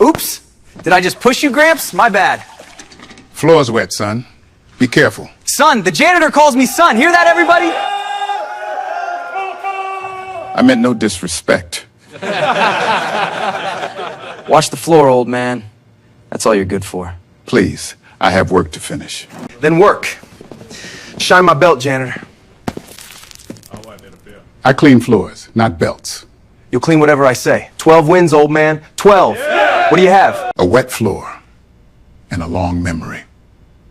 Oops! Did I just push you, Gramps? My bad. Floor's wet, son. Be careful. Son, the janitor calls me son. Hear that, everybody? I meant no disrespect. Watch the floor, old man. That's all you're good for. Please, I have work to finish. Then work. Shine my belt, janitor. I clean floors, not belts. You'll clean whatever I say. 12 wins, old man. 12. Yeah. What do you have? A wet floor and a long memory.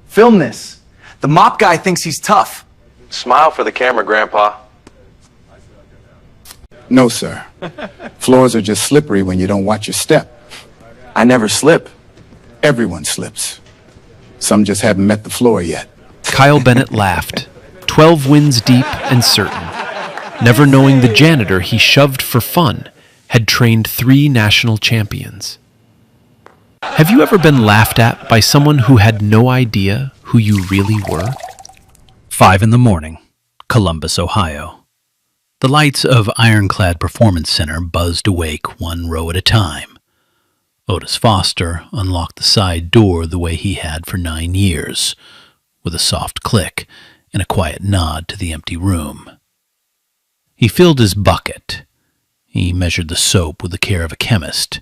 Film this. The mop guy thinks he's tough. Smile for the camera, Grandpa. No, sir. Floors are just slippery when you don't watch your step. I never slip. Everyone slips. Some just haven't met the floor yet. Kyle Bennett laughed, 12 wins deep and certain, never knowing the janitor he shoved for fun had trained 3 national champions. Have you ever been laughed at by someone who had no idea who you really were? 5 in the morning, Columbus, Ohio. The lights of Ironclad Performance Center buzzed awake one row at a time. Otis Foster unlocked the side door the way he had for 9 years, with a soft click and a quiet nod to the empty room. He filled his bucket. He measured the soap with the care of a chemist.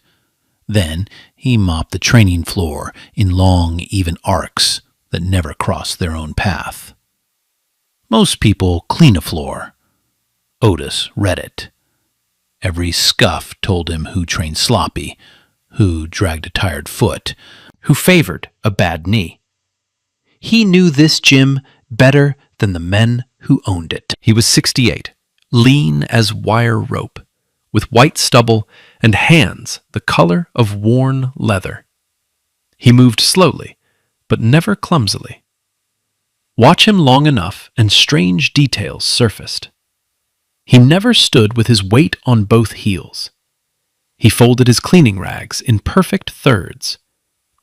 Then he mopped the training floor in long, even arcs that never crossed their own path. Most people clean a floor. Otis read it. Every scuff told him who trained sloppy, who dragged a tired foot, who favored a bad knee. He knew this gym better than the men who owned it. He was 68, lean as wire rope, with white stubble and hands the color of worn leather. He moved slowly, but never clumsily. Watch him long enough and strange details surfaced. He never stood with his weight on both heels. He folded his cleaning rags in perfect thirds,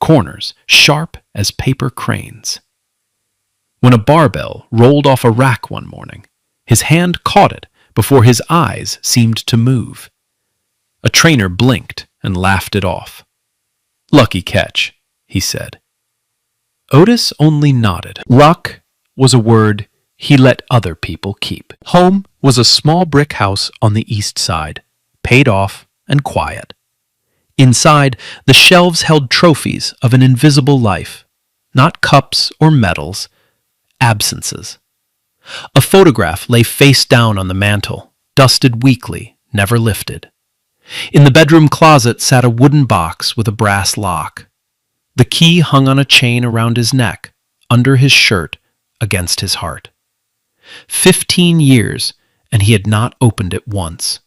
corners sharp as paper cranes. When a barbell rolled off a rack one morning, his hand caught it before his eyes seemed to move. A trainer blinked and laughed it off. "Lucky catch," he said. Otis only nodded. Luck was a word he let other people keep. Home was a small brick house on the east side, paid off and quiet. Inside, the shelves held trophies of an invisible life, not cups or medals, absences. A photograph lay face down on the mantel, dusted weekly, never lifted. In the bedroom closet sat a wooden box with a brass lock. The key hung on a chain around his neck, under his shirt, against his heart. 15 years, and he had not opened it once.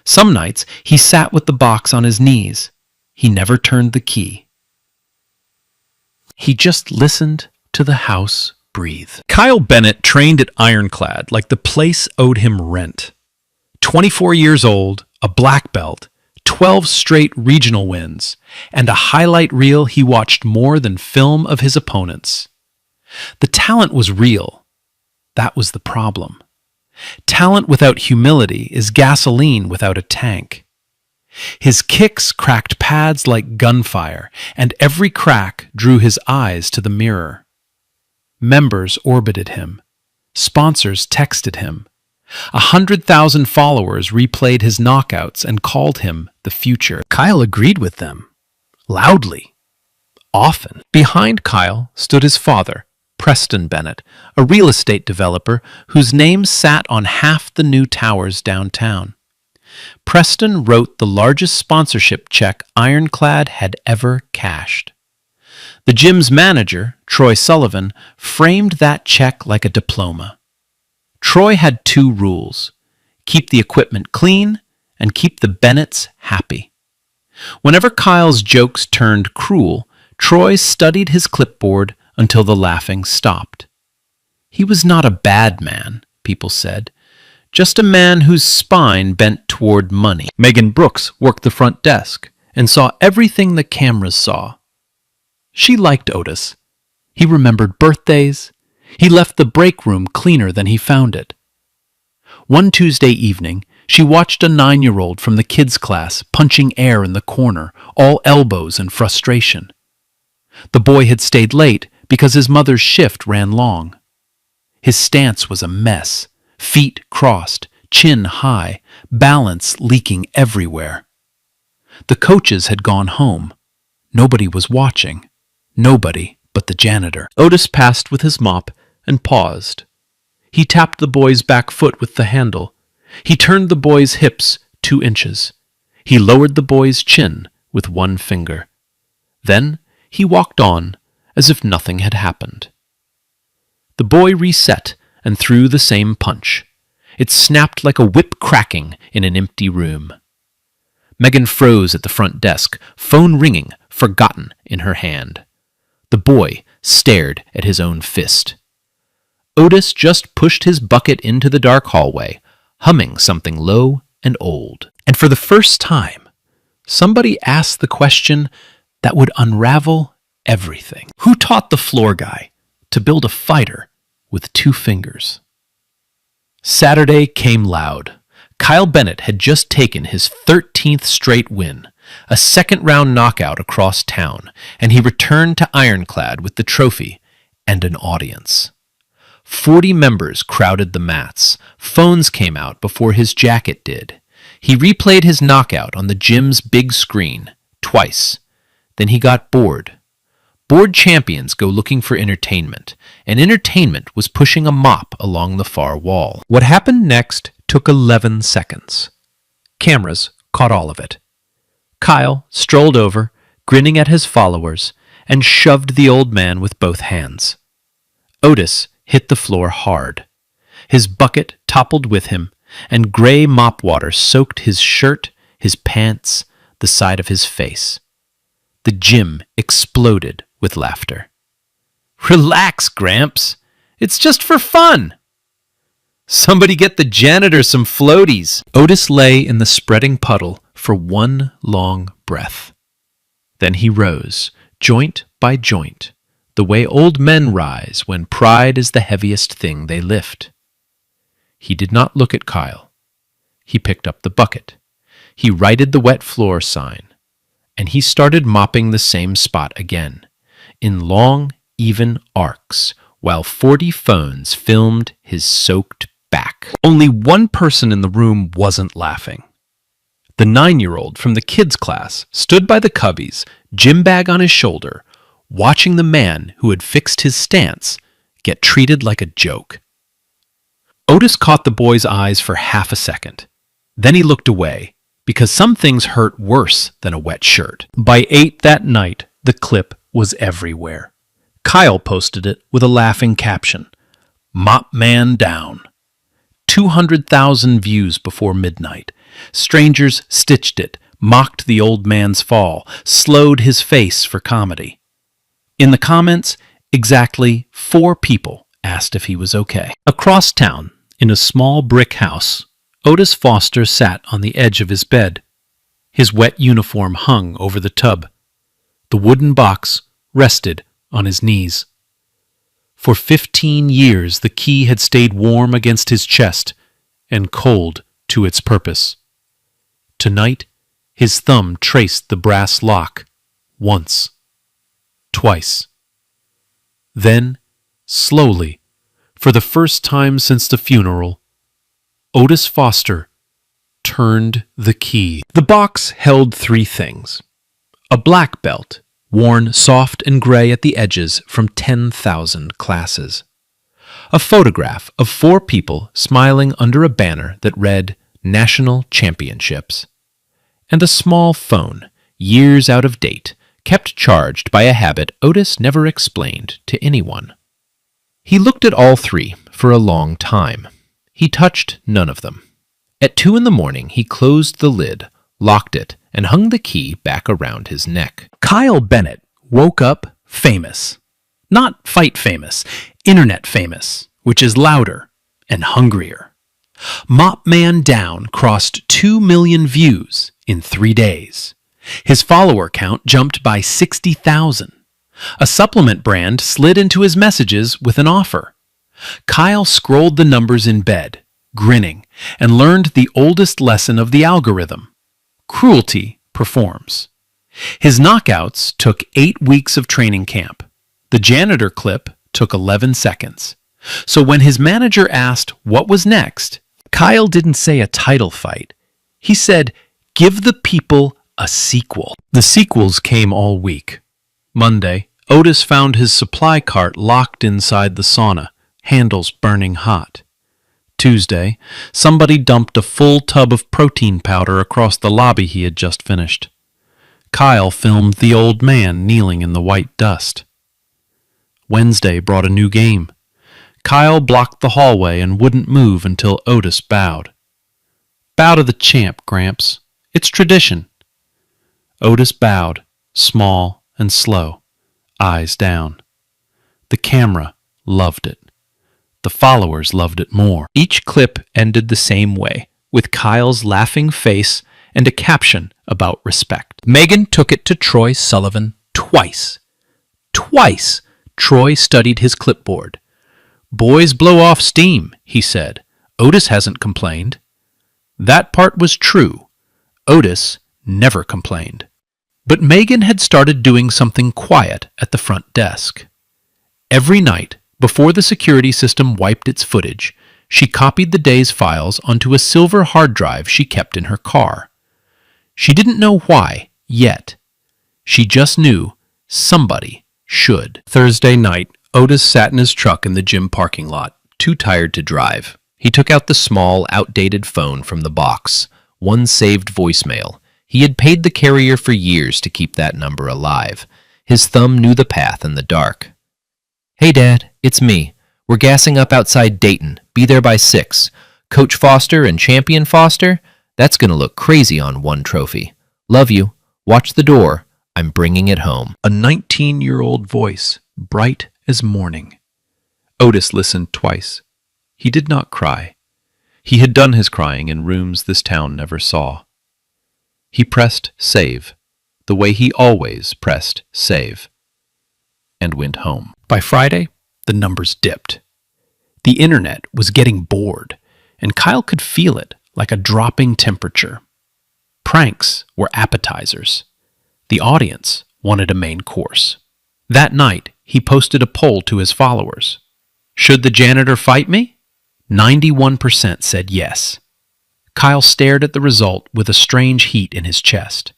Some nights he sat with the box on his knees. He never turned the key. He just listened to the house breathe. Kyle Bennett trained at Ironclad like the place owed him rent. 24 years old, a black belt, 12 straight regional wins, and a highlight reel he watched more than film of his opponents. The talent was real. That was the problem. Talent without humility is gasoline without a tank. His kicks cracked pads like gunfire, and every crack drew his eyes to the mirror. Members orbited him. Sponsors texted him. 100,000 followers replayed his knockouts and called him the future. Kyle agreed with them. Loudly. Often. Behind Kyle stood his father, Preston Bennett, a real estate developer whose name sat on half the new towers downtown. Preston wrote the largest sponsorship check Ironclad had ever cashed. The gym's manager, Troy Sullivan, framed that check like a diploma. Troy had 2 rules: keep the equipment clean and keep the Bennetts happy. Whenever Kyle's jokes turned cruel, Troy studied his clipboard until the laughing stopped. He was not a bad man, people said, just a man whose spine bent toward money. Megan Brooks worked the front desk and saw everything the cameras saw. She liked Otis. He remembered birthdays. He left the break room cleaner than he found it. One Tuesday evening, She watched a 9-year-old from the kids' class punching air in the corner, all elbows and frustration. The boy had stayed late because his mother's shift ran long. His stance was a mess, feet crossed, chin high, balance leaking everywhere. The coaches had gone home. Nobody was watching. Nobody but the janitor. Otis passed with his mop and paused. He tapped the boy's back foot with the handle. He turned the boy's hips 2 inches. He lowered the boy's chin with 1 finger. Then he walked on as if nothing had happened. The boy reset and threw the same punch. It snapped like a whip cracking in an empty room. Megan froze at the front desk, phone ringing, forgotten in her hand. The boy stared at his own fist. Otis just pushed his bucket into the dark hallway, humming something low and old. And for the first time, somebody asked the question that would unravel everything. Who taught the floor guy to build a fighter with 2 fingers? Saturday came loud. Kyle Bennett had just taken his 13th straight win, a second-round knockout across town, and he returned to Ironclad with the trophy and an audience. 40 members crowded the mats. Phones came out before his jacket did. He replayed his knockout on the gym's big screen twice. Then he got bored. Bored champions go looking for entertainment, and entertainment was pushing a mop along the far wall. What happened next took 11 seconds. Cameras caught all of it. Kyle strolled over, grinning at his followers, and shoved the old man with both hands. Otis hit the floor hard. His bucket toppled with him, and gray mop water soaked his shirt, his pants, the side of his face. The gym exploded with laughter. "Relax, Gramps. It's just for fun. Somebody get the janitor some floaties." Otis lay in the spreading puddle for 1 long breath. Then he rose, joint by joint, the way old men rise when pride is the heaviest thing they lift. He did not look at Kyle. He picked up the bucket. He righted the wet floor sign. And he started mopping the same spot again, in long, even arcs, while 40 phones filmed his soaked back. Only one person in the room wasn't laughing. The 9-year-old from the kids' class stood by the cubbies, gym bag on his shoulder, watching the man who had fixed his stance get treated like a joke. Otis caught the boy's eyes for half a second. Then he looked away, because some things hurt worse than a wet shirt. By 8 that night, the clip was everywhere. Kyle posted it with a laughing caption, "Mop Man down." 200,000 views before midnight. Strangers stitched it, mocked the old man's fall, slowed his face for comedy. In the comments, exactly 4 people asked if he was okay. Across town, in a small brick house, Otis Foster sat on the edge of his bed. His wet uniform hung over the tub. The wooden box rested on his knees. For 15 years the key had stayed warm against his chest and cold to its purpose. Tonight, his thumb traced the brass lock once, twice. Then, slowly, for the first time since the funeral, Otis Foster turned the key. The box held 3 things. A black belt, worn soft and gray at the edges from 10,000 classes. A photograph of 4 people smiling under a banner that read National Championships. And a small phone, years out of date, kept charged by a habit Otis never explained to anyone. He looked at all 3 for a long time. He touched none of them. At 2 a.m, he closed the lid, locked it, and hung the key back around his neck. Kyle Bennett woke up famous. Not fight famous, internet famous, which is louder and hungrier. Mop Man Down crossed 2 million views in 3 days. His follower count jumped by 60,000. A supplement brand slid into his messages with an offer. Kyle scrolled the numbers in bed, grinning and learned the oldest lesson of the algorithm: cruelty performs. His knockouts took 8 weeks of training camp. The janitor clip took 11 seconds. So when his manager asked what was next, Kyle didn't say a title fight. He said, "Give the people a sequel." The sequels came all week. Monday, Otis found his supply cart locked inside the sauna, handles burning hot. Tuesday, somebody dumped a full tub of protein powder across the lobby he had just finished. Kyle filmed the old man kneeling in the white dust. Wednesday brought a new game. Kyle blocked the hallway and wouldn't move until Otis bowed. "Bow to the champ, Gramps. It's tradition." Otis bowed, small and slow, eyes down. The camera loved it. The followers loved it more. Each clip ended the same way, with Kyle's laughing face and a caption about respect. Megan took it to Troy Sullivan twice. Twice Troy studied his clipboard. "Boys blow off steam," he said. "Otis hasn't complained." That part was true. Otis never complained. But Megan had started doing something quiet at the front desk. Every night, before the security system wiped its footage, she copied the day's files onto a silver hard drive she kept in her car. She didn't know why, yet. She just knew somebody should. Thursday night, Otis sat in his truck in the gym parking lot, too tired to drive. He took out the small, outdated phone from the box, one saved voicemail. He had paid the carrier for years to keep that number alive. His thumb knew the path in the dark. "Hey, Dad, it's me. We're gassing up outside Dayton. Be there by 6. Coach Foster and Champion Foster? That's going to look crazy on one trophy. Love you. Watch the door. I'm bringing it home." A 19-year-old voice, bright as morning. Otis listened twice. He did not cry. He had done his crying in rooms this town never saw. He pressed save, the way he always pressed save, and went home. By Friday, the numbers dipped. The internet was getting bored, and Kyle could feel it like a dropping temperature. Pranks were appetizers. The audience wanted a main course. That night, he posted a poll to his followers. Should the janitor fight me? 91% said yes. Kyle stared at the result with a strange heat in his chest.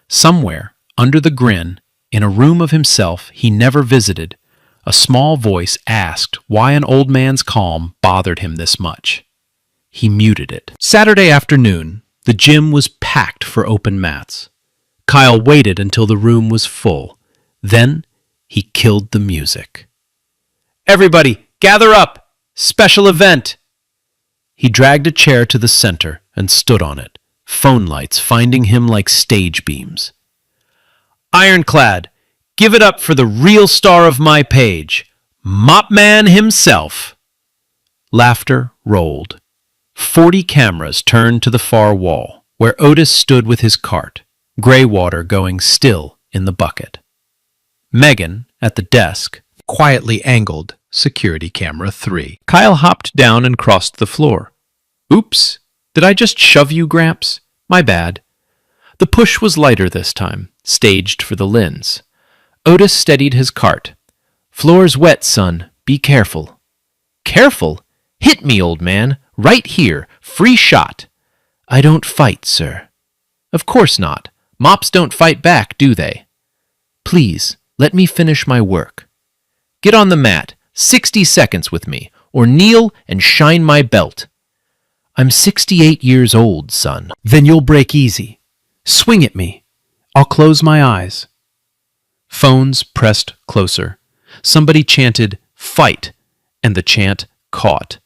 Somewhere, under the grin, in a room of himself he never visited, a small voice asked why an old man's calm bothered him this much. He muted it. Saturday afternoon, the gym was packed for open mats. Kyle waited until the room was full. Then he killed the music. "Everybody, gather up! Special event!" He dragged a chair to the center and stood on it, phone lights finding him like stage beams. "Ironclad, give it up for the real star of my page, Mop Man himself." Laughter rolled. 40 cameras turned to the far wall, where Otis stood with his cart, gray water going still in the bucket. Megan, at the desk, quietly angled security camera 3. Kyle hopped down and crossed the floor. "Oops, did I just shove you, Gramps? My bad." The push was lighter this time, staged for the lens. Otis steadied his cart. "Floor's wet, son. Be careful." "Careful? Hit me, old man. Right here. Free shot." "I don't fight, sir." "Of course not. Mops don't fight back, do they?" "Please, let me finish my work." "Get on the mat. 60 seconds with me, or kneel and shine my belt." "I'm 68 years old, son." "Then you'll break easy. Swing at me. I'll close my eyes." Phones pressed closer. Somebody chanted, "Fight," and the chant caught.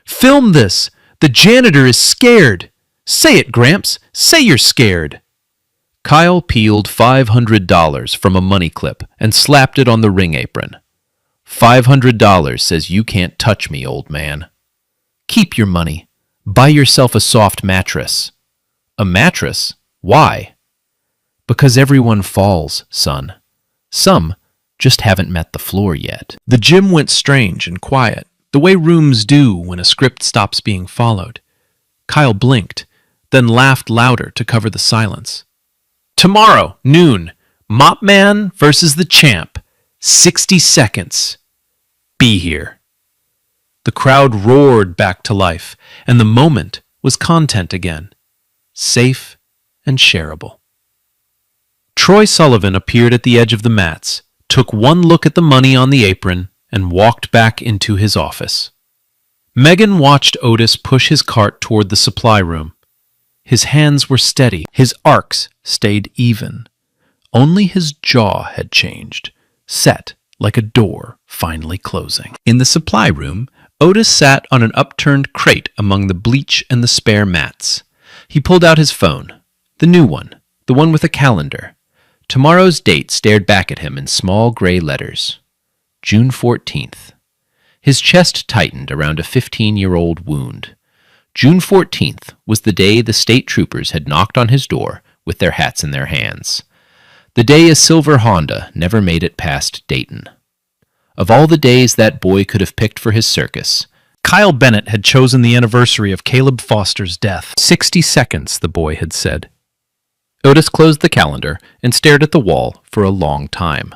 "Film this! The janitor is scared! Say it, Gramps! Say you're scared!" Kyle peeled $500 from a money clip and slapped it on the ring apron. $500 says you can't touch me, old man. Keep your money. Buy yourself a soft mattress. A mattress? Why? Because everyone falls, son. Some just haven't met the floor yet. The gym went strange and quiet, the way rooms do when a script stops being followed. Kyle blinked, then laughed louder to cover the silence. Tomorrow, noon, Mop Man versus the Champ. 60 seconds. Be here. The crowd roared back to life, and the moment was content again. Safe and shareable. Troy Sullivan appeared at the edge of the mats, took one look at the money on the apron, and walked back into his office. Megan watched Otis push his cart toward the supply room. His hands were steady, his arcs stayed even. Only his jaw had changed, set like a door finally closing. In the supply room, Otis sat on an upturned crate among the bleach and the spare mats. He pulled out his phone, the new one, the one with a calendar. Tomorrow's date stared back at him in small gray letters. June 14th. His chest tightened around a 15-year-old wound. June 14th was the day the state troopers had knocked on his door with their hats in their hands. The day a silver Honda never made it past Dayton. Of all the days that boy could have picked for his circus, Kyle Bennett had chosen the anniversary of Caleb Foster's death. 60 seconds, the boy had said. Otis closed the calendar and stared at the wall for a long time.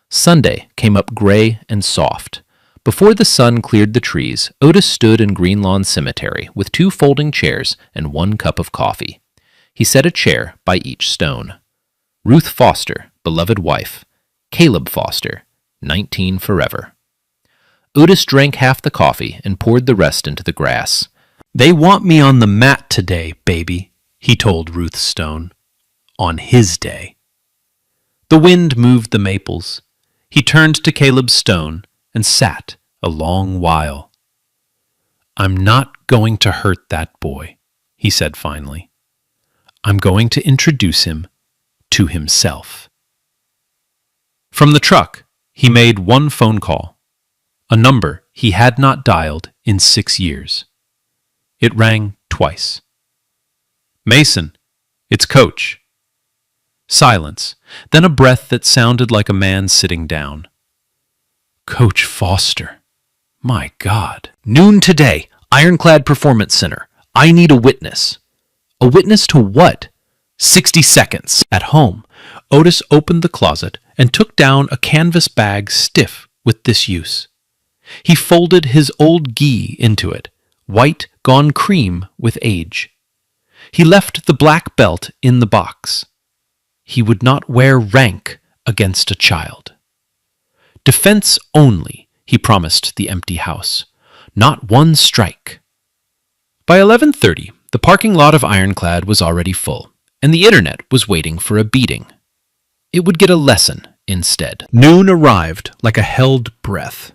Sunday came up gray and soft. Before the sun cleared the trees, Otis stood in Greenlawn Cemetery with 2 folding chairs and 1 cup of coffee. He set a chair by each stone. Ruth Foster, beloved wife. Caleb Foster, 19 forever. Otis drank half the coffee and poured the rest into the grass. They want me on the mat today, baby, he told Ruth Stone. On his day. The wind moved the maples. He turned to Caleb Stone and sat a long while. I'm not going to hurt that boy, he said finally. I'm going to introduce him to himself. From the truck, he made 1 phone call, a number he had not dialed in 6 years. It rang twice. Mason, it's Coach. Silence, then a breath that sounded like a man sitting down. Coach Foster. My God. Noon today, Ironclad Performance Center. I need a witness. A witness to what? 60 seconds. At home, Otis opened the closet and took down a canvas bag stiff with disuse. He folded his old gi into it, white gone cream with age. He left the black belt in the box. He would not wear rank against a child. Defense only, he promised the empty house. Not 1 strike. By 11:30, the parking lot of Ironclad was already full, and the internet was waiting for a beating. It would get a lesson instead. Noon arrived like a held breath.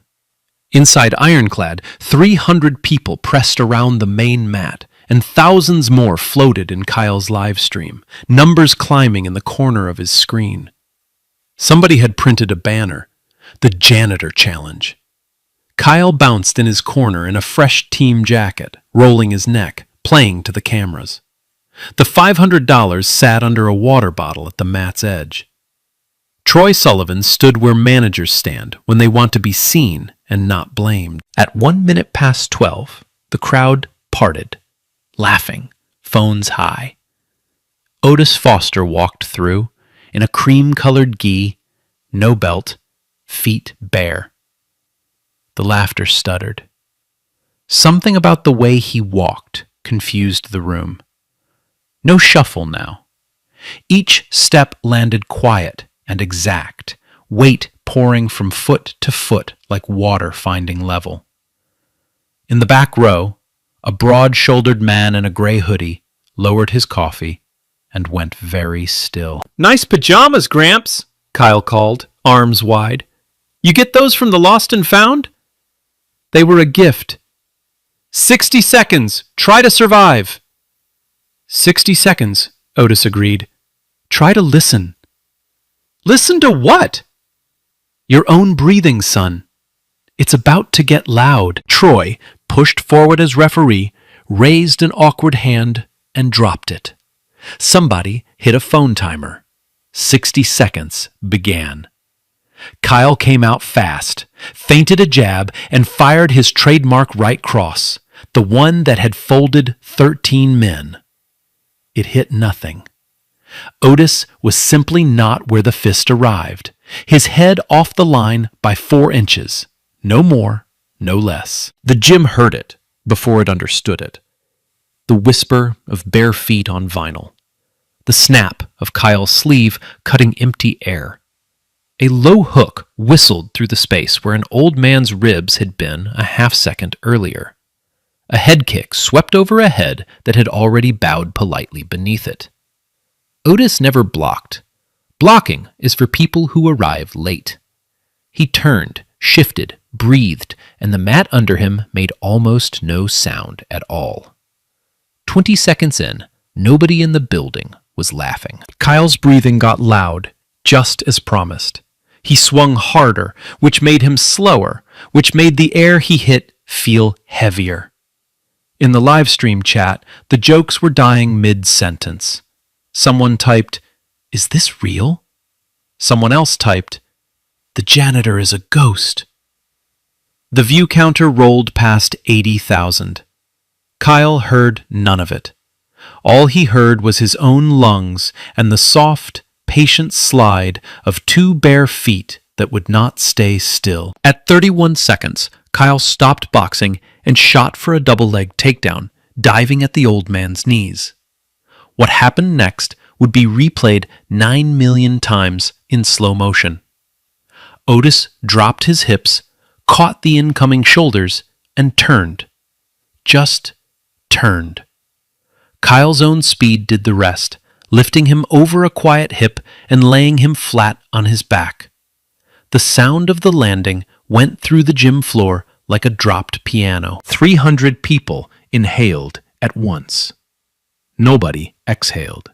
Inside Ironclad, 300 people pressed around the main mat, and thousands more floated in Kyle's live stream, numbers climbing in the corner of his screen. Somebody had printed a banner, the Janitor Challenge. Kyle bounced in his corner in a fresh team jacket, rolling his neck, playing to the cameras. The $500 sat under a water bottle at the mat's edge. Troy Sullivan stood where managers stand when they want to be seen and not blamed. At 1 minute past 12, the crowd parted, laughing, phones high. Otis Foster walked through in a cream-colored gi, no belt, feet bare. The laughter stuttered. Something about the way he walked confused the room. No shuffle now. Each step landed quiet and exact, weight pouring from foot to foot like water finding level. In the back row, a broad-shouldered man in a gray hoodie lowered his coffee and went very still. Nice pajamas, Gramps, Kyle called, arms wide. You get those from the Lost and Found? They were a gift. 60 seconds. Try to survive. 60 seconds, Otis agreed. Try to listen. Listen to what? Your own breathing, son. It's about to get loud. Troy, pushed forward as referee, raised an awkward hand and dropped it. Somebody hit a phone timer. 60 seconds began. Kyle came out fast, feinted a jab, and fired his trademark right cross. the one that had folded 13 men. It hit nothing. Otis was simply not where the fist arrived, his head off the line by 4 inches, no more, no less. The gym heard it before it understood it. The whisper of bare feet on vinyl, the snap of Kyle's sleeve cutting empty air. A low hook whistled through the space where an old man's ribs had been a half-second earlier. A head kick swept over a head that had already bowed politely beneath it. Otis never blocked. Blocking is for people who arrive late. He turned, shifted, breathed, and the mat under him made almost no sound at all. 20 seconds in, nobody in the building was laughing. Kyle's breathing got loud, just as promised. He swung harder, which made him slower, which made the air he hit feel heavier. In the live stream chat, the jokes were dying mid-sentence. Someone typed, "Is this real?" Someone else typed, "The janitor is a ghost." The view counter rolled past 80,000. Kyle heard none of it. All he heard was his own lungs and the soft, patient slide of 2 bare feet that would not stay still. At 31 seconds, Kyle stopped boxing and shot for a double-leg takedown, diving at the old man's knees. What happened next would be replayed 9 million times in slow motion. Otis dropped his hips, caught the incoming shoulders, and turned. Just turned. Kyle's own speed did the rest, lifting him over a quiet hip and laying him flat on his back. The sound of the landing went through the gym floor like a dropped piano. 300 people inhaled at once. Nobody exhaled.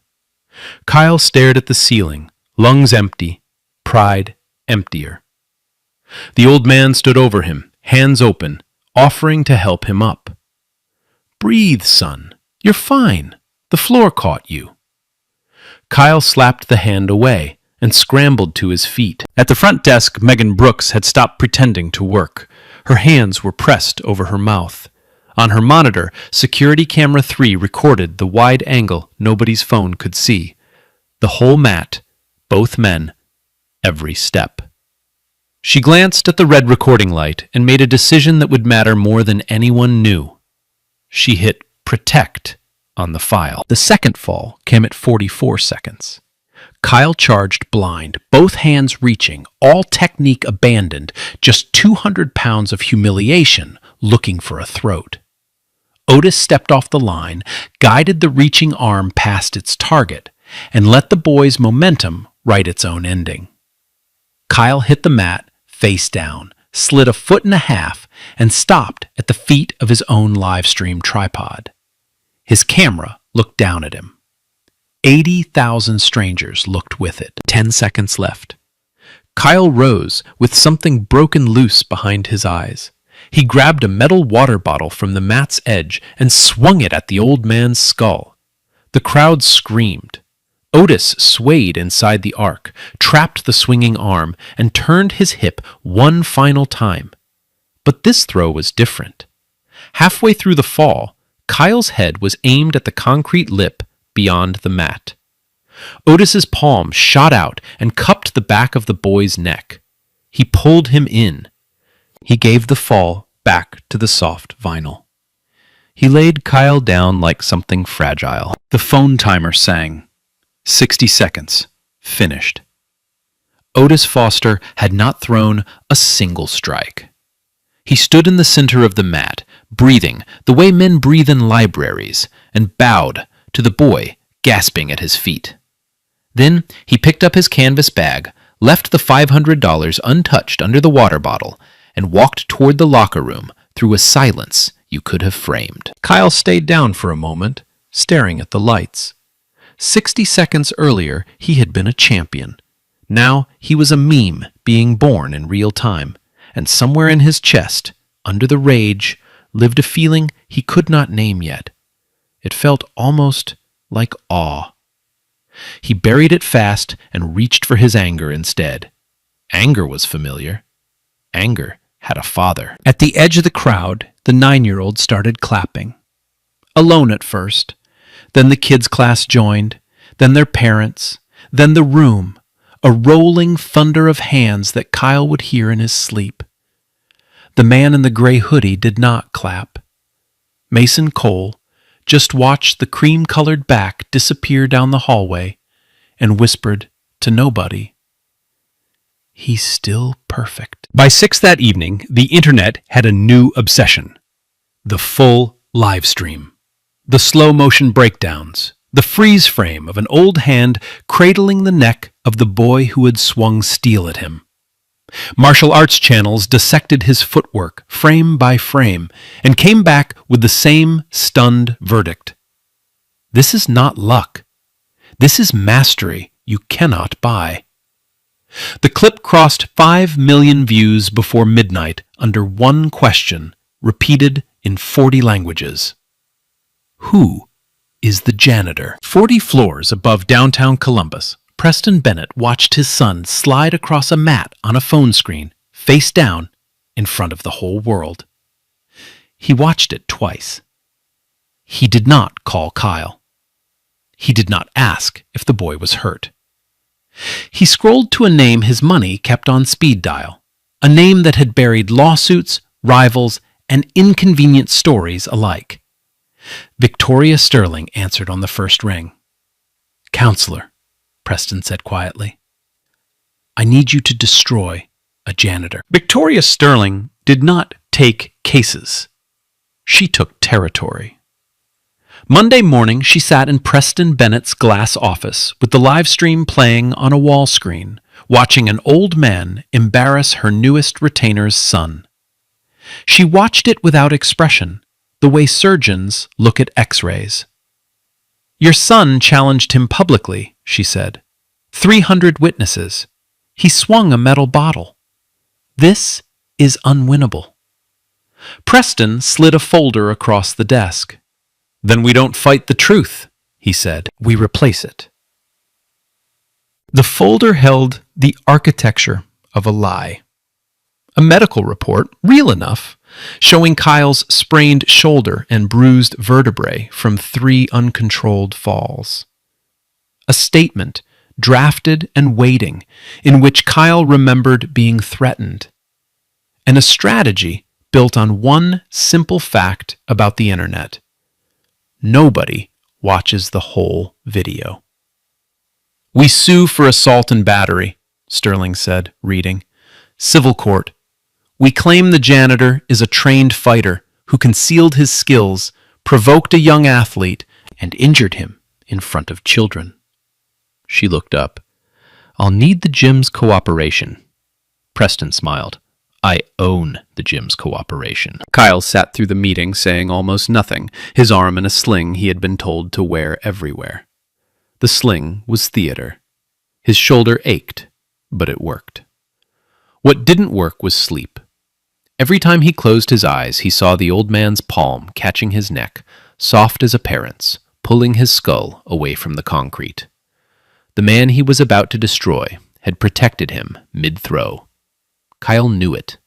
Kyle stared at the ceiling, lungs empty, pride emptier. The old man stood over him, hands open, offering to help him up. "Breathe, son. You're fine. The floor caught you." Kyle slapped the hand away and scrambled to his feet. At the front desk, Megan Brooks had stopped pretending to work. Her hands were pressed over her mouth. On her monitor, security camera 3 recorded the wide angle nobody's phone could see. The whole mat, both men, every step. She glanced at the red recording light and made a decision that would matter more than anyone knew. She hit protect on the file. The second fall came at 44 seconds. Kyle charged blind, both hands reaching, all technique abandoned, just 200 pounds of humiliation looking for a throat. Otis stepped off the line, guided the reaching arm past its target, and let the boy's momentum write its own ending. Kyle hit the mat face down, slid a foot and a half, and stopped at the feet of his own live stream tripod. His camera looked down at him. 80,000 strangers looked with it. 10 seconds left. Kyle rose with something broken loose behind his eyes. He grabbed a metal water bottle from the mat's edge and swung it at the old man's skull. The crowd screamed. Otis swayed inside the arc, trapped the swinging arm, and turned his hip one final time. But this throw was different. Halfway through the fall, Kyle's head was aimed at the concrete lip beyond the mat. Otis's palm shot out and cupped the back of the boy's neck. He pulled him in. He gave the fall back to the soft vinyl. He laid Kyle down like something fragile. The phone timer sang. 60 seconds. Finished. Otis Foster had not thrown a single strike. He stood in the center of the mat, breathing the way men breathe in libraries, and bowed to the boy gasping at his feet. Then he picked up his canvas bag, left the $500 untouched under the water bottle, and walked toward the locker room through a silence you could have framed. Kyle stayed down for a moment, staring at the lights. 60 seconds earlier, he had been a champion. Now he was a meme being born in real time, and somewhere in his chest, under the rage, lived a feeling he could not name yet. It felt almost like awe. He buried it fast and reached for his anger instead. Anger was familiar. Anger had a father. At the edge of the crowd, the 9-year-old started clapping. Alone at first, then the kids' class joined, then their parents, then the room, a rolling thunder of hands that Kyle would hear in his sleep. The man in the gray hoodie did not clap. Mason Cole just watched the cream-colored back disappear down the hallway and whispered to nobody, "He's still perfect." By 6 that evening, the internet had a new obsession: the full live stream. The slow-motion breakdowns, the freeze frame of an old hand cradling the neck of the boy who had swung steel at him. Martial arts channels dissected his footwork frame by frame and came back with the same stunned verdict. This is not luck. This is mastery you cannot buy. The clip crossed 5 million views before midnight under one question, repeated in 40 languages. Who is the janitor? 40 floors above downtown Columbus, Preston Bennett watched his son slide across a mat on a phone screen, face down, in front of the whole world. He watched it twice. He did not call Kyle. He did not ask if the boy was hurt. He scrolled to a name his money kept on speed dial, a name that had buried lawsuits, rivals, and inconvenient stories alike. Victoria Sterling answered on the first ring. "Counselor," Preston said quietly, "I need you to destroy a janitor." Victoria Sterling did not take cases. She took territory. Monday morning, she sat in Preston Bennett's glass office with the live stream playing on a wall screen, watching an old man embarrass her newest retainer's son. She watched it without expression, the way surgeons look at x-rays. "Your son challenged him publicly," she said. 300 witnesses. He swung a metal bottle. This is unwinnable. Preston slid a folder across the desk. "Then we don't fight the truth," he said. "We replace it." The folder held the architecture of a lie. A medical report, real enough, showing Kyle's sprained shoulder and bruised vertebrae from 3 uncontrolled falls. A statement, drafted and waiting, in which Kyle remembered being threatened. And a strategy built on one simple fact about the internet. Nobody watches the whole video. "We sue for assault and battery," Sterling said, reading. "Civil court. We claim the janitor is a trained fighter who concealed his skills, provoked a young athlete, and injured him in front of children." She looked up. "I'll need the gym's cooperation." Preston smiled. "I own the gym's cooperation." Kyle sat through the meeting saying almost nothing, his arm in a sling he had been told to wear everywhere. The sling was theater. His shoulder ached, but it worked. What didn't work was sleep. Every time he closed his eyes, he saw the old man's palm catching his neck, soft as a parent's, pulling his skull away from the concrete. The man he was about to destroy had protected him mid-throw. Kyle knew it.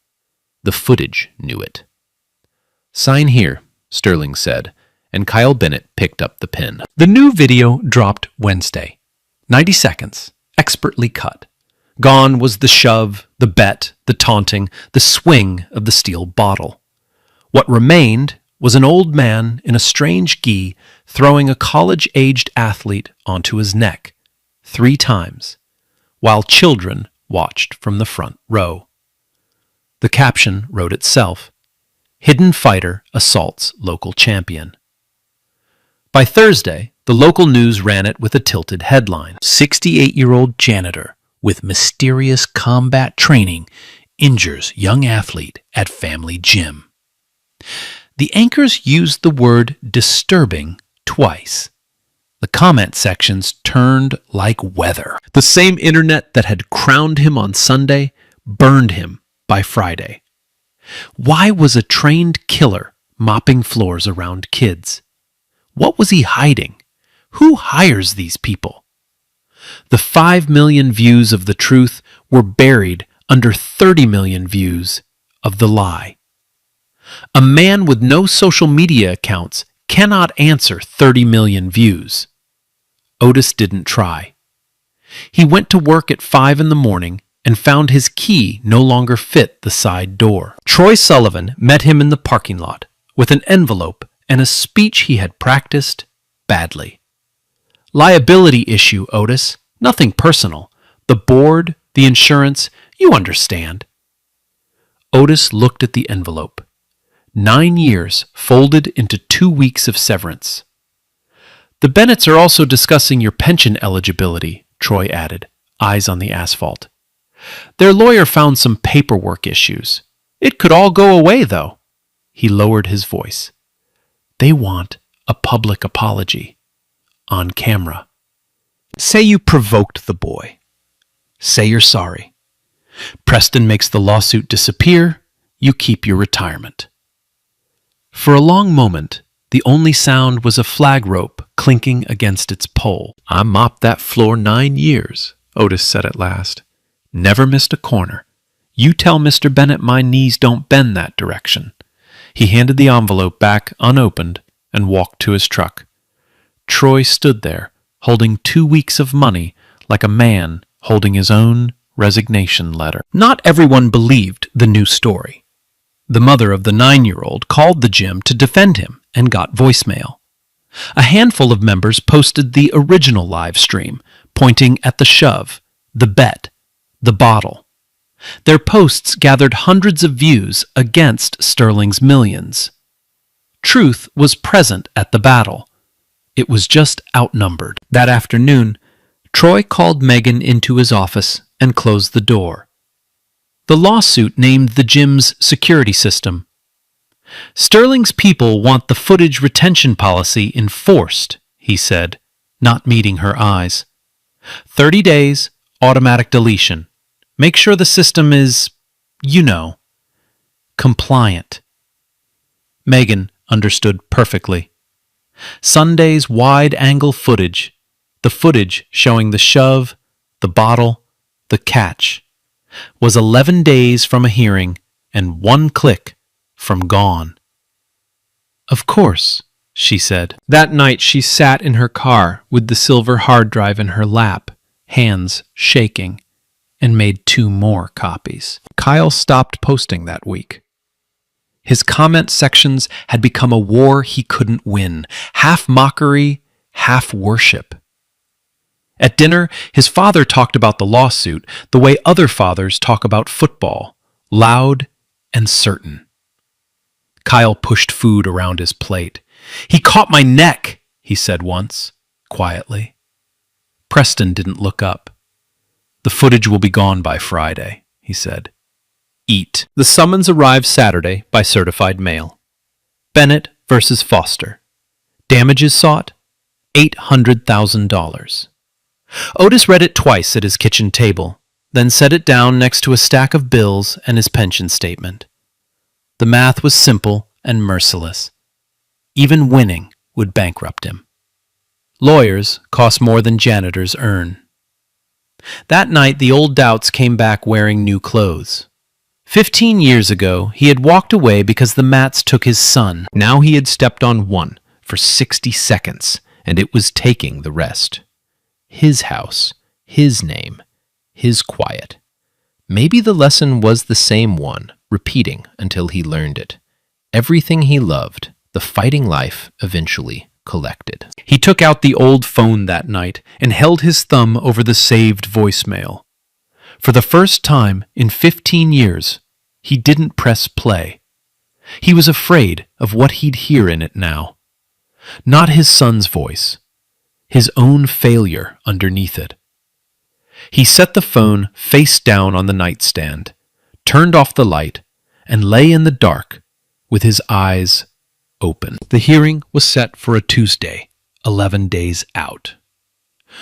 The footage knew it. "Sign here," Sterling said, and Kyle Bennett picked up the pen. The new video dropped Wednesday. 90 seconds, expertly cut. Gone was the shove, the bet, the taunting, the swing of the steel bottle. What remained was an old man in a strange gi throwing a college-aged athlete onto his neck 3 times, while children watched from the front row. The caption wrote itself: "Hidden fighter assaults local champion." By Thursday, the local news ran it with a tilted headline: 68-year-old janitor with mysterious combat training injures young athlete at family gym. The anchors used the word disturbing twice. The comment sections turned like weather. The same internet that had crowned him on Sunday burned him by Friday. Why was a trained killer mopping floors around kids? What was he hiding? Who hires these people? The 5 million views of the truth were buried under 30 million views of the lie. A man with no social media accounts cannot answer 30 million views. Otis didn't try. He went to work at 5 in the morning and found his key no longer fit the side door. Troy Sullivan met him in the parking lot with an envelope and a speech he had practiced badly. Liability issue, Otis. Nothing personal. The board, the insurance, you understand. Otis looked at the envelope. 9 years folded into 2 weeks of severance. The Bennetts are also discussing your pension eligibility, Troy added, eyes on the asphalt. Their lawyer found some paperwork issues. It could all go away, though. He lowered his voice. They want a public apology. On camera. Say you provoked the boy. Say you're sorry. Preston makes the lawsuit disappear. You keep your retirement. For a long moment, the only sound was a flag rope clinking against its pole. I mopped that floor 9 years, Otis said at last. Never missed a corner. You tell Mr. Bennett my knees don't bend that direction. He handed the envelope back unopened and walked to his truck. Troy stood there, holding 2 weeks of money like a man holding his own resignation letter. Not everyone believed the new story. The mother of the 9-year-old called the gym to defend him and got voicemail. A handful of members posted the original live stream, pointing at the shove, the bet, the bottle. Their posts gathered hundreds of views against Sterling's millions. Truth was present at the battle. It was just outnumbered. That afternoon, Troy called Megan into his office and closed the door. The lawsuit named the gym's security system. Sterling's people want the footage retention policy enforced, he said, not meeting her eyes. 30 days, automatic deletion. Make sure the system is, compliant. Megan understood perfectly. Sunday's wide-angle footage, the footage showing the shove, the bottle, the catch, was 11 days from a hearing and 1 click from gone. Of course, she said. That night she sat in her car with the silver hard drive in her lap, hands shaking, and made 2 more copies. Kyle stopped posting that week. His comment sections had become a war he couldn't win, half mockery, half worship. At dinner, his father talked about the lawsuit the way other fathers talk about football, loud and certain. Kyle pushed food around his plate. He caught my neck, he said once, quietly. Preston didn't look up. The footage will be gone by Friday, he said. Eat. The summons arrived Saturday by certified mail. Bennett versus Foster. Damages sought, $800,000. Otis read it twice at his kitchen table, then set it down next to a stack of bills and his pension statement. The math was simple and merciless. Even winning would bankrupt him. Lawyers cost more than janitors earn. That night, the old doubts came back wearing new clothes. 15 years ago, he had walked away because the Matts took his son. Now he had stepped on one for 60 seconds, and it was taking the rest. His house, his name, his quiet. Maybe the lesson was the same one, repeating until he learned it. Everything he loved, the fighting life, eventually collected. He took out the old phone that night and held his thumb over the saved voicemail. For the first time in 15 years, he didn't press play. He was afraid of what he'd hear in it now. Not his son's voice, his own failure underneath it. He set the phone face down on the nightstand, turned off the light, and lay in the dark with his eyes open. The hearing was set for a Tuesday, 11 days out.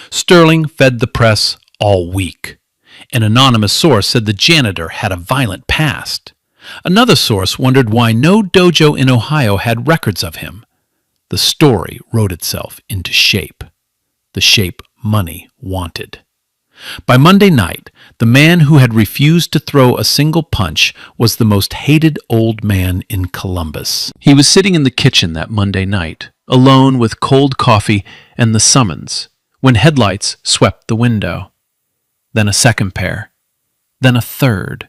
Sterling fed the press all week. An anonymous source said the janitor had a violent past. Another source wondered why no dojo in Ohio had records of him. The story wrote itself into shape. The shape money wanted. By Monday night, the man who had refused to throw a single punch was the most hated old man in Columbus. He was sitting in the kitchen that Monday night, alone with cold coffee and the summons, when headlights swept the window. Then a second pair. Then a third.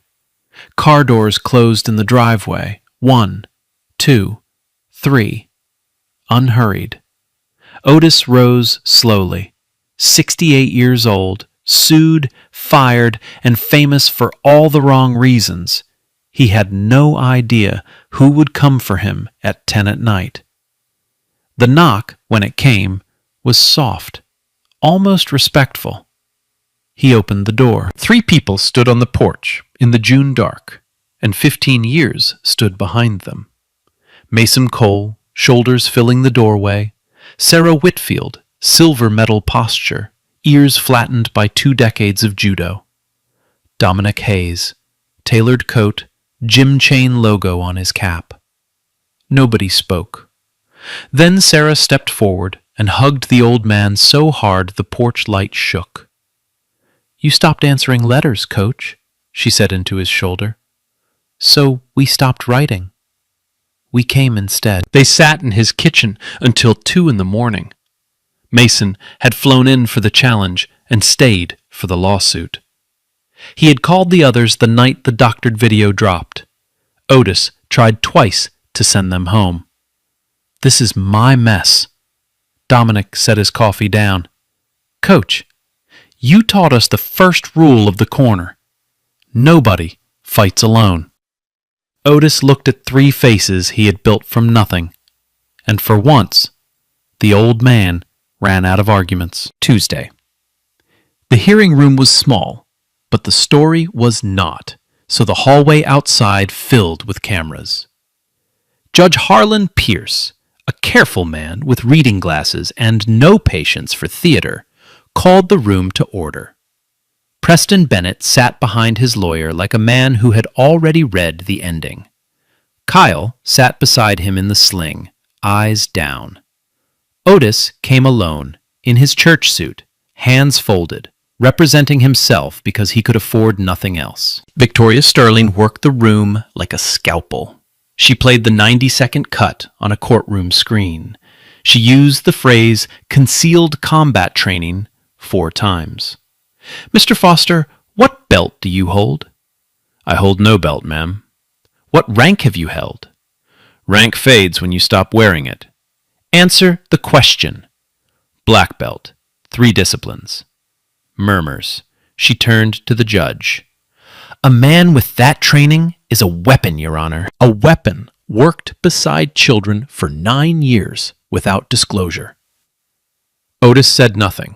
Car doors closed in the driveway. 1, 2, 3. Unhurried. Otis rose slowly. 68 years old, sued, fired, and famous for all the wrong reasons. He had no idea who would come for him at 10 at night. The knock, when it came, was soft, almost respectful. He opened the door. 3 people stood on the porch in the June dark, and 15 years stood behind them. Mason Cole, shoulders filling the doorway. Sarah Whitfield, silver medal posture, ears flattened by 2 decades of judo. Dominic Hayes, tailored coat, gym chain logo on his cap. Nobody spoke. Then Sarah stepped forward and hugged the old man so hard the porch light shook. "You stopped answering letters, Coach," she said into his shoulder. "So we stopped writing. We came instead." They sat in his kitchen until 2 in the morning. Mason had flown in for the challenge and stayed for the lawsuit. He had called the others the night the doctored video dropped. Otis tried twice to send them home. "This is my mess." Dominic set his coffee down. "Coach, you taught us the first rule of the corner. Nobody fights alone." Otis looked at 3 faces he had built from nothing, and for once, the old man ran out of arguments. Tuesday. The hearing room was small, but the story was not, so the hallway outside filled with cameras. Judge Harlan Pierce, a careful man with reading glasses and no patience for theater, called the room to order. Preston Bennett sat behind his lawyer like a man who had already read the ending. Kyle sat beside him in the sling, eyes down. Otis came alone, in his church suit, hands folded, representing himself because he could afford nothing else. Victoria Sterling worked the room like a scalpel. She played the 90-second cut on a courtroom screen. She used the phrase concealed combat training 4 times. "Mr. Foster, what belt do you hold?" "I hold no belt, ma'am." "What rank have you held?" "Rank fades when you stop wearing it." "Answer the question." "Black belt, 3 disciplines." Murmurs. She turned to the judge. "A man with that training is a weapon, Your Honor. A weapon worked beside children for 9 years without disclosure." Otis said nothing.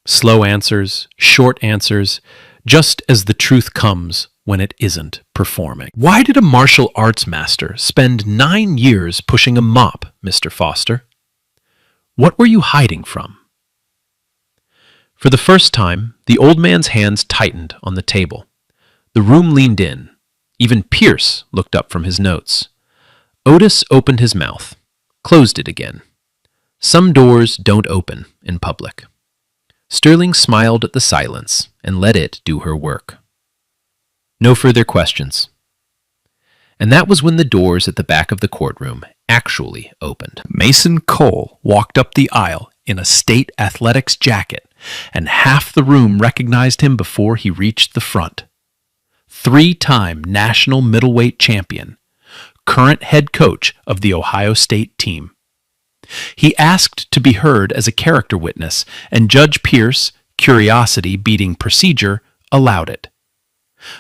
Slow answers, short answers, just as the truth comes when it isn't performing. "Why did a martial arts master spend 9 years pushing a mop, Mr. Foster? What were you hiding from?" For the first time, the old man's hands tightened on the table. The room leaned in. Even Pierce looked up from his notes. Otis opened his mouth, closed it again. Some doors don't open in public. Sterling smiled at the silence and let it do her work. No further questions. And that was when the doors at the back of the courtroom actually opened. Mason Cole walked up the aisle in a state athletics jacket, and half the room recognized him before he reached the front. 3-time national middleweight champion, current head coach of the Ohio State team. He asked to be heard as a character witness, and Judge Pierce, curiosity beating procedure, allowed it.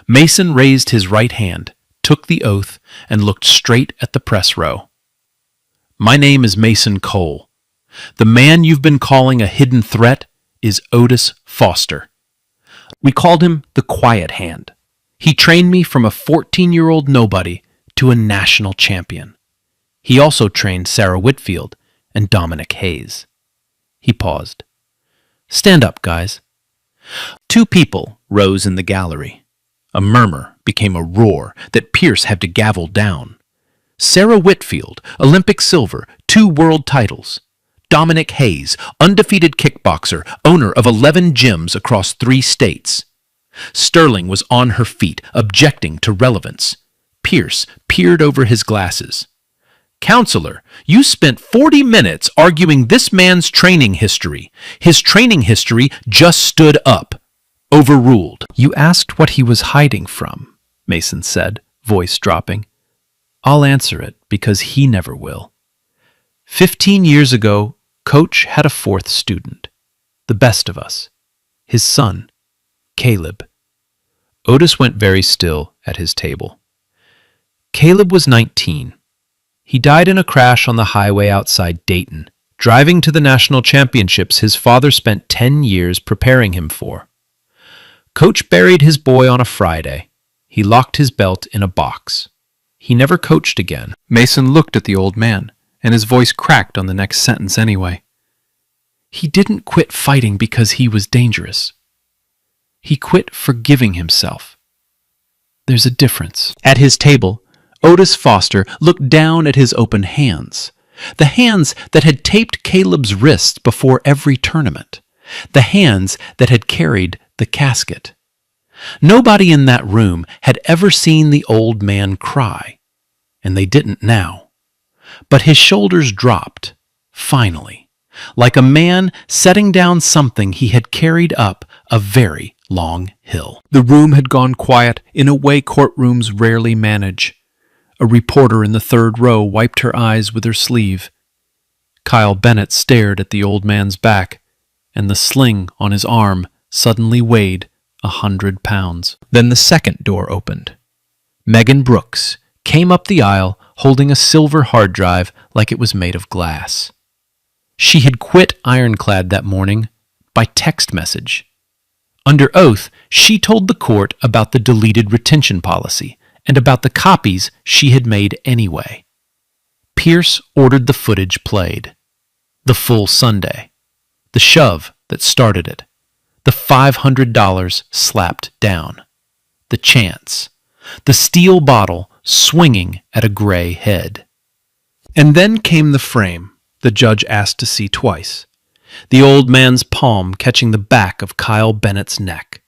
Mason raised his right hand, took the oath, and looked straight at the press row. "My name is Mason Cole. The man you've been calling a hidden threat is Otis Foster. We called him the Quiet Hand. He trained me from a 14-year-old nobody to a national champion. He also trained Sarah Whitfield and Dominic Hayes." He paused. "Stand up, guys." 2 people rose in the gallery. A murmur became a roar that Pierce had to gavel down. Sarah Whitfield, Olympic silver, 2 world titles. Dominic Hayes, undefeated kickboxer, owner of 11 gyms across 3 states. Sterling was on her feet, objecting to relevance. Pierce peered over his glasses. Counselor, you spent 40 minutes arguing this man's training history. His training history just stood up. Overruled. You asked what he was hiding from, Mason said, voice dropping. I'll answer it because he never will. 15 years ago, Coach had a 4th student, the best of us, his son, Caleb. Otis went very still at his table. Caleb was 19. He died in a crash on the highway outside Dayton, driving to the national championships his father spent 10 years preparing him for. Coach buried his boy on a Friday. He locked his belt in a box. He never coached again. Mason looked at the old man, and his voice cracked on the next sentence anyway. He didn't quit fighting because he was dangerous. He quit forgiving himself. There's a difference. At his table, Otis Foster looked down at his open hands, the hands that had taped Caleb's wrists before every tournament, the hands that had carried the casket. Nobody in that room had ever seen the old man cry, and they didn't now. But his shoulders dropped, finally, like a man setting down something he had carried up a very long hill. The room had gone quiet in a way courtrooms rarely manage. A reporter in the 3rd row wiped her eyes with her sleeve. Kyle Bennett stared at the old man's back, and the sling on his arm suddenly weighed 100 pounds. Then the 2nd door opened. Megan Brooks came up the aisle holding a silver hard drive like it was made of glass. She had quit Ironclad that morning by text message. Under oath, she told the court about the deleted retention policy and about the copies she had made anyway. Pierce ordered the footage played. The full Sunday. The shove that started it. The $500 slapped down. The chance. The steel bottle swinging at a gray head. And then came the frame the judge asked to see twice. The old man's palm catching the back of Kyle Bennett's neck,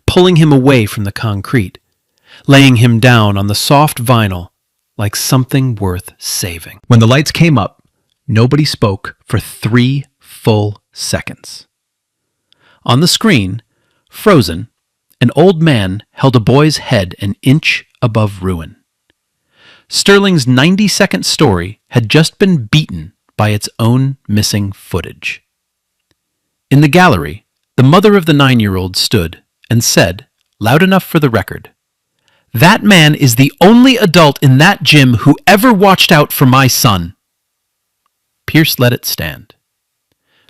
pulling him away from the concrete, laying him down on the soft vinyl like something worth saving. When the lights came up, nobody spoke for 3 full seconds. On the screen, frozen, an old man held a boy's head an inch above ruin. Sterling's 90-second story had just been beaten by its own missing footage. In the gallery, the mother of the 9-year-old stood and said, loud enough for the record, "That man is the only adult in that gym who ever watched out for my son." Pierce let it stand.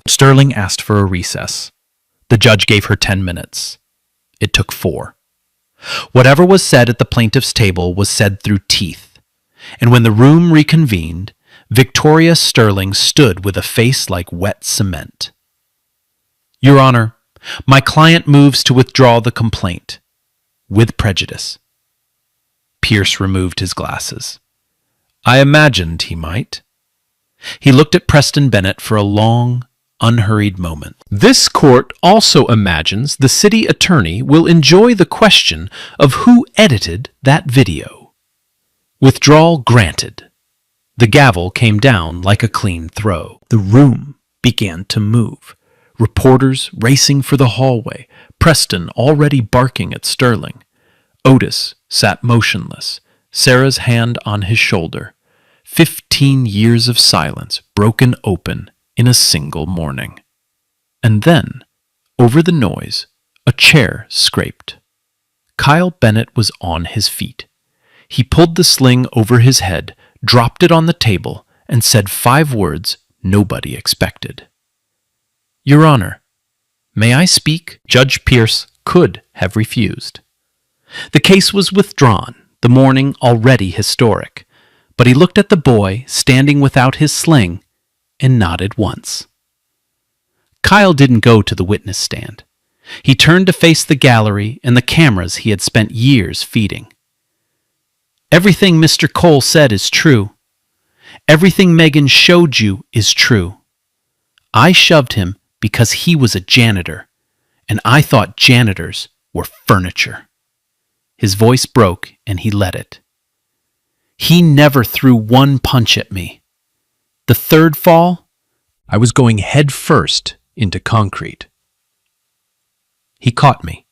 Sterling asked for a recess. The judge gave her 10 minutes. It took 4. Whatever was said at the plaintiff's table was said through teeth, and when the room reconvened, Victoria Sterling stood with a face like wet cement. Your Honor, my client moves to withdraw the complaint, with prejudice. Pierce removed his glasses. I imagined he might. He looked at Preston Bennett for a long, unhurried moment. This court also imagines the city attorney will enjoy the question of who edited that video. Withdrawal granted. The gavel came down like a clean throw. The room began to move. Reporters racing for the hallway, Preston already barking at Sterling. Otis sat motionless, Sarah's hand on his shoulder. 15 years of silence broken open in a single morning. And then, over the noise, a chair scraped. Kyle Bennett was on his feet. He pulled the sling over his head, dropped it on the table, and said 5 words nobody expected. Your Honor, may I speak? Judge Pierce could have refused. The case was withdrawn, the morning already historic, but he looked at the boy standing without his sling and nodded once. Kyle didn't go to the witness stand. He turned to face the gallery and the cameras he had spent years feeding. Everything Mr. Cole said is true. Everything Megan showed you is true. I shoved him because he was a janitor, and I thought janitors were furniture. His voice broke, and he let it. He never threw one punch at me. The third fall, I was going head first into concrete. He caught me.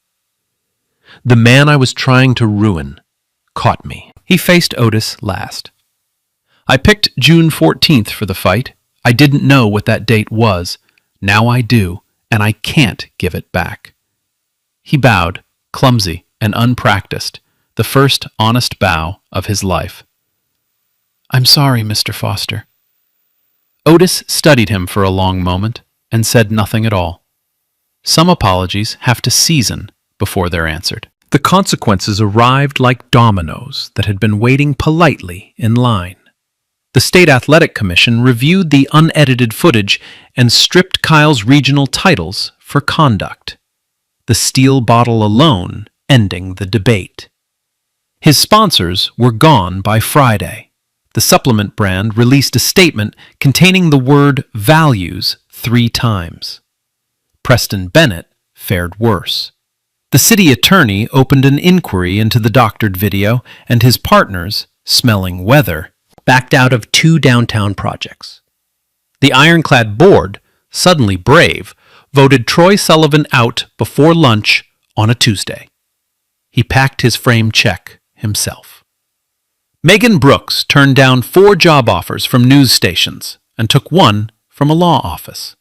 The man I was trying to ruin caught me. He faced Otis last. I picked June 14th for the fight. I didn't know what that date was. Now I do, and I can't give it back. He bowed, clumsy and unpracticed, the first honest bow of his life. I'm sorry, Mr. Foster. Otis studied him for a long moment and said nothing at all. Some apologies have to season before they're answered. The consequences arrived like dominoes that had been waiting politely in line. The State Athletic Commission reviewed the unedited footage and stripped Kyle's regional titles for conduct, the steel bottle alone ending the debate. His sponsors were gone by Friday. The supplement brand released a statement containing the word values 3 times. Preston Bennett fared worse. The city attorney opened an inquiry into the doctored video, and his partners, smelling weather, backed out of 2 downtown projects. The Ironclad board, suddenly brave, voted Troy Sullivan out before lunch on a Tuesday. He packed his frame check himself. Megan Brooks turned down 4 job offers from news stations and took 1 from a law office.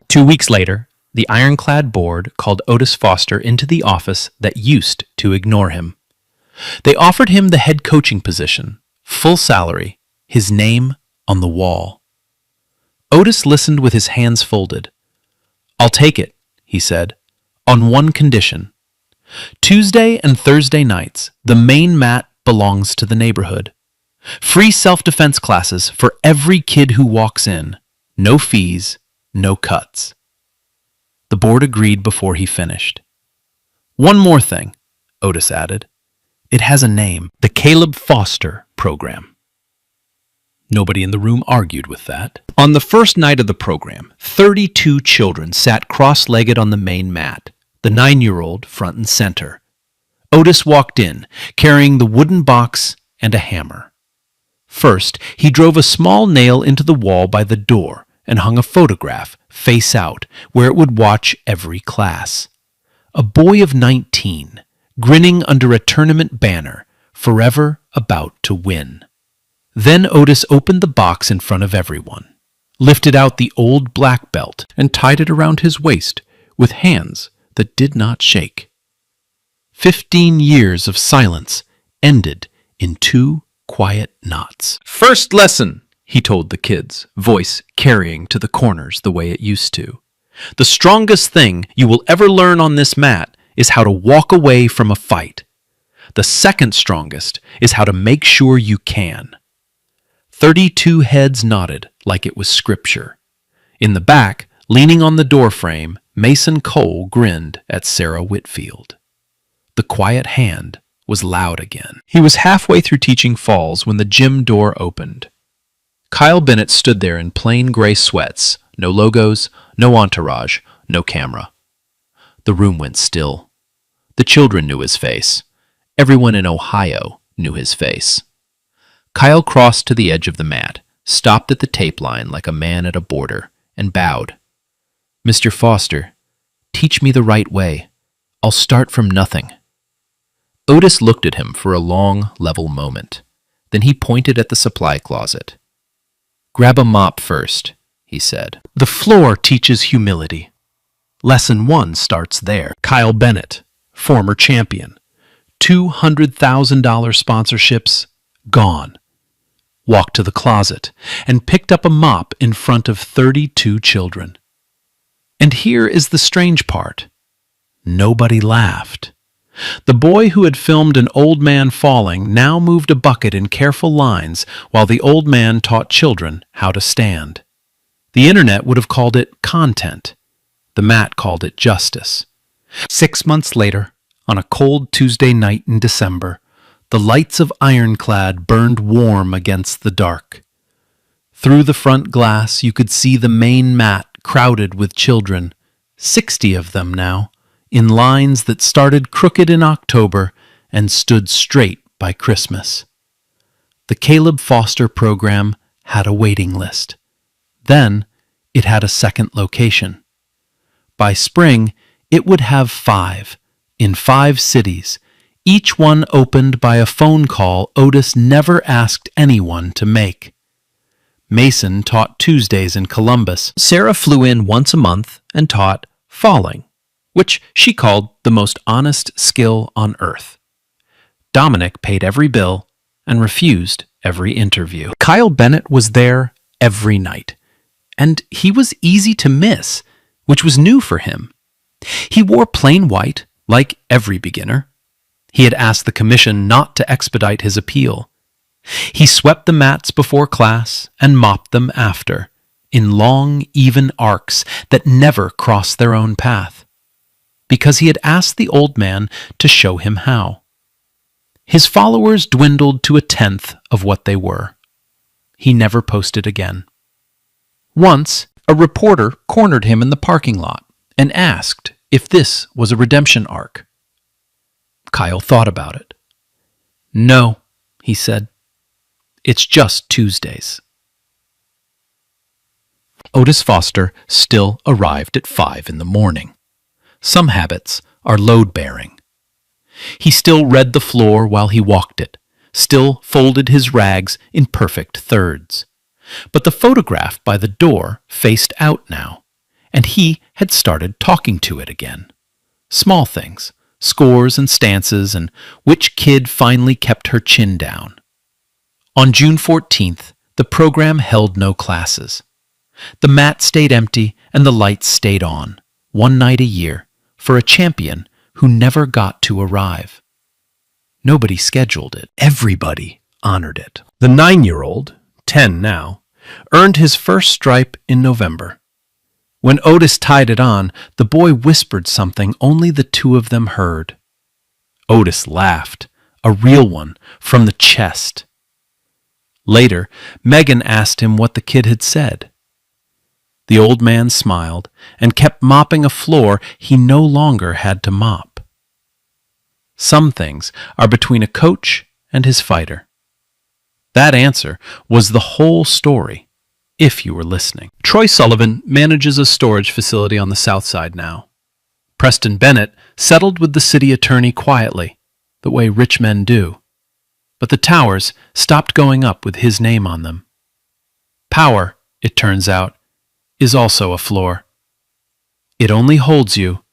2 weeks later, the Ironclad board called Otis Foster into the office that used to ignore him. They offered him the head coaching position, full salary, his name on the wall. Otis listened with his hands folded. I'll take it, he said, on one condition. Tuesday and Thursday nights, the main mat belongs to the neighborhood. Free self-defense classes for every kid who walks in. No fees, no cuts. The board agreed before he finished. One more thing, Otis added. It has a name, the Caleb Foster Program. Nobody in the room argued with that. On the first night of the program, 32 children sat cross-legged on the main mat, the 9-year-old front and center. Otis walked in, carrying the wooden box and a hammer. First, he drove a small nail into the wall by the door and hung a photograph, face out, where it would watch every class. A boy of 19, grinning under a tournament banner, forever about to win. Then Otis opened the box in front of everyone, lifted out the old black belt, and tied it around his waist with hands that did not shake. 15 years of silence ended in 2 quiet knots. First lesson, he told the kids, voice carrying to the corners the way it used to. The strongest thing you will ever learn on this mat is how to walk away from a fight. The second strongest is how to make sure you can. 32 heads nodded like it was scripture. In the back, leaning on the doorframe, Mason Cole grinned at Sarah Whitfield. The quiet hand was loud again. He was halfway through teaching falls when the gym door opened. Kyle Bennett stood there in plain gray sweats, no logos, no entourage, no camera. The room went still. The children knew his face. Everyone in Ohio knew his face. Kyle crossed to the edge of the mat, stopped at the tape line like a man at a border, and bowed. Mr. Foster, teach me the right way. I'll start from nothing. Otis looked at him for a long, level moment. Then he pointed at the supply closet. Grab a mop first, he said. The floor teaches humility. Lesson 1 starts there. Kyle Bennett, former champion. $200,000 sponsorships, gone. Walked to the closet and picked up a mop in front of 32 children. And here is the strange part. Nobody laughed. The boy who had filmed an old man falling now moved a bucket in careful lines while the old man taught children how to stand. The internet would have called it content. The mat called it justice. 6 months later, on a cold Tuesday night in December, the lights of Ironclad burned warm against the dark. Through the front glass, you could see the main mat crowded with children, 60 of them now, in lines that started crooked in October and stood straight by Christmas. The Caleb Foster program had a waiting list. Then it had a second location. By spring, it would have 5, in 5 cities, each one opened by a phone call Otis never asked anyone to make. Mason taught Tuesdays in Columbus. Sarah flew in once a month and taught falling, which she called the most honest skill on earth. Dominic paid every bill and refused every interview. Kyle Bennett was there every night, and he was easy to miss, which was new for him. He wore plain white, like every beginner. He had asked the commission not to expedite his appeal. He swept the mats before class and mopped them after, in long, even arcs that never crossed their own path, because he had asked the old man to show him how. His followers dwindled to 1/10 of what they were. He never posted again. Once, a reporter cornered him in the parking lot and asked if this was a redemption arc. Kyle thought about it. "No," he said. "It's just Tuesdays." Otis Foster still arrived at 5 in the morning. Some habits are load-bearing. He still read the floor while he walked it, still folded his rags in perfect thirds. But the photograph by the door faced out now, and he had started talking to it again. Small things, scores and stances, and which kid finally kept her chin down. On June 14th, the program held no classes. The mat stayed empty and the lights stayed on, one night a year, for a champion who never got to arrive. Nobody scheduled it. Everybody honored it. The 9-year-old, 10 now, earned his first stripe in November. When Otis tied it on, the boy whispered something only the two of them heard. Otis laughed, a real one, from the chest. Later, Megan asked him what the kid had said. The old man smiled and kept mopping a floor he no longer had to mop. Some things are between a coach and his fighter. That answer was the whole story, if you were listening. Troy Sullivan manages a storage facility on the south side now. Preston Bennett settled with the city attorney quietly, the way rich men do. But the towers stopped going up with his name on them. Power, it turns out, is also a floor. It only holds you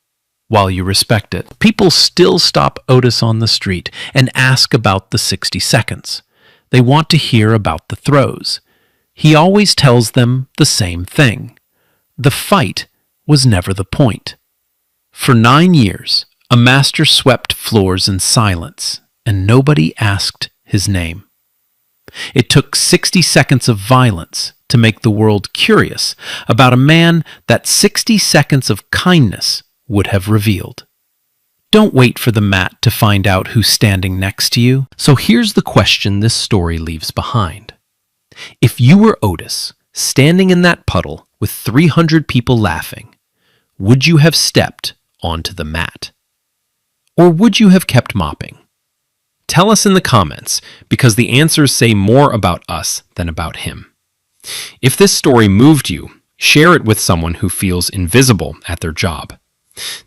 while you respect it. People still stop Otis on the street and ask about the 60 seconds. They want to hear about the throws. He always tells them the same thing. The fight was never the point. For 9 years, a master swept floors in silence, and nobody asked his name. It took 60 seconds of violence to make the world curious about a man that 60 seconds of kindness would have revealed. Don't wait for the mat to find out who's standing next to you. So here's the question this story leaves behind. If you were Otis, standing in that puddle with 300 people laughing, would you have stepped onto the mat? Or would you have kept mopping? Tell us in the comments, because the answers say more about us than about him. If this story moved you, share it with someone who feels invisible at their job.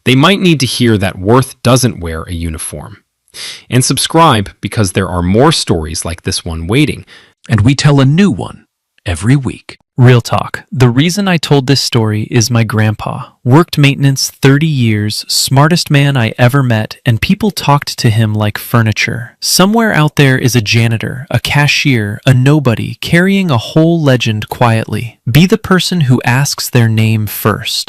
They might need to hear that worth doesn't wear a uniform. And subscribe, because there are more stories like this one waiting, and we tell a new one every week. Real talk. The reason I told this story is my grandpa worked maintenance 30 years, smartest man I ever met, and people talked to him like furniture. Somewhere out there is a janitor, a cashier, a nobody, carrying a whole legend quietly. Be the person who asks their name first.